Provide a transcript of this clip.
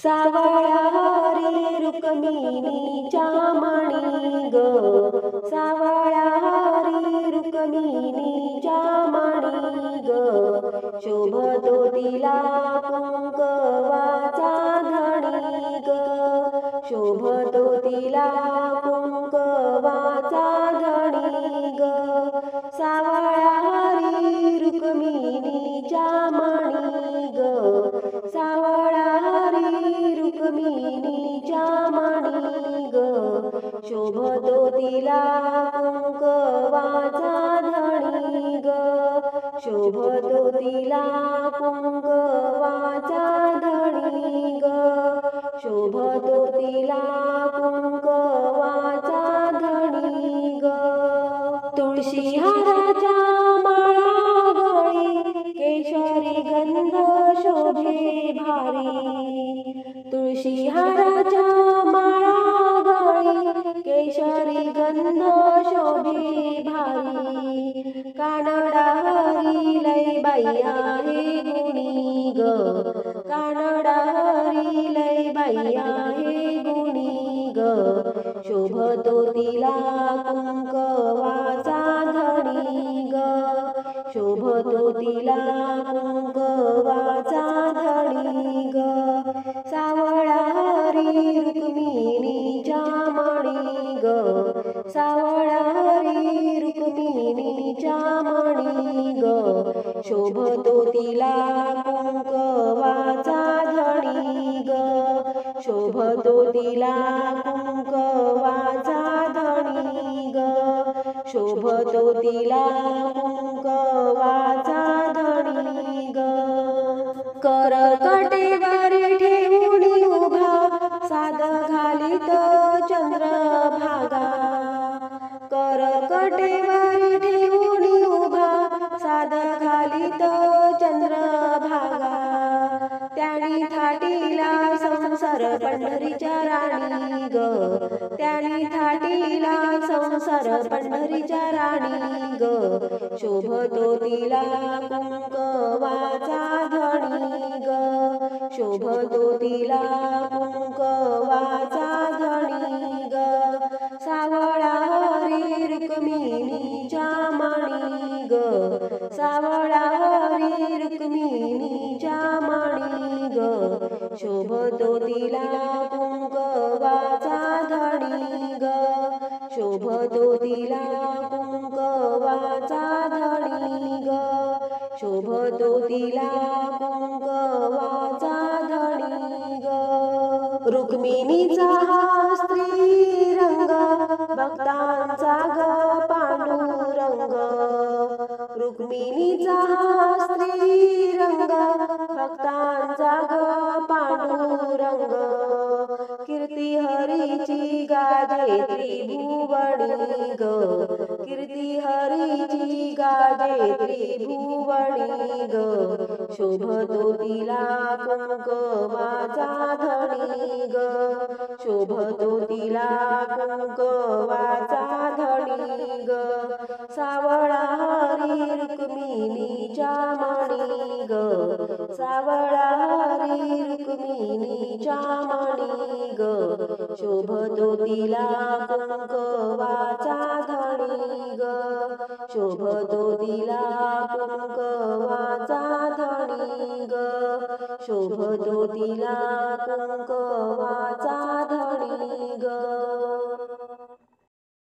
सावळा हरी रुक्मिणीच्या माणी ग, सावळा हरी रुक्मिणीच्या माणी ग, शोभतो तिला कुंकवाचा धणी ग, शोभतो तिला कुंकवाचा धणी ग, सावळा हरी रुक्मिणीच्या माणी ग, सावळा हरी रुक्मिणीच्या माणी ग, शोभतो तिला कुंकवाचा धणी ग, शोभतो तिला कुंकवाचा धणी ग, शोभतो तिला कुंकवाचा धणी ग. तुळशी हाराच्या माळा गळी, केशरी गंध शोभे भारी, तुळशी हाराच्या माळा गळी, केशरी गंध शोभे भारी, कानडा हरी लय बाई आहे गुणी ग, कानडा हरी लय बाई आहे गुणी ग, शोभतो तिला कुंकवाचा धणी ग, शोभतो तिला कुंकवाचा धणी ग, सावळा हरी रुक्मिणीच्या माणी ग, सावळा हरी रुक्मिणीच्या माणी ग, शोभतो तिला कुंकवाचा धणी ग, शोभतो तिला कुंकवाचा धणी ग, शोभतो तिला कुंकवाचा धणी ग. करकटेवर ठेवून उभा, साद घालीत चंद्रभागा, करकटेवर ठेवून उभा, साद घालीत चंद्रभागा, त्यानी थाटीला संसार पंढरीच्या राणी ग, त्यानी थाटीला संसार पंढरीच्या राणी ग, शोभतो तिला कुंकवाचा धणी ग, शोभतो तिला कुंकवाचा धणी ग, सावळा हरी रुक्मिणीच्या माणी ग, सावळा हरी रुक्मिणीच्या माणी ग, शोभतो तिला कुंकवाचा धणी ग, शोभतो तिला कुंकवाचा धणी ग, शोभतो तिला कुंकवाचा धणी ग. रुक्मिणीचा हा स्त्री रंग, भक्तांचा ग पांडुरंग, रुक्मिणीचा हा स्त्री रंग, भक्तांचा ग पांडुरंग, कीर्ती हरीची गाजे त्रिभुवनी ग, कीर्ती हरीची गाजे त्रिभुवनी ग, शोभतो तिला कुंकवाचा धणी ग, शोभतो तिला कुंकवाचा धणी ग, सावळा हरी रुक्मिणीच्या माणी ग, सावळा हरी रुक्मिणीच्या माणी ग, शोभतो तिला कुंकवाचा धणी ग, शोभतो तिला कुंकवाचा धणी ग, शोभतो तिला कुंकवाचा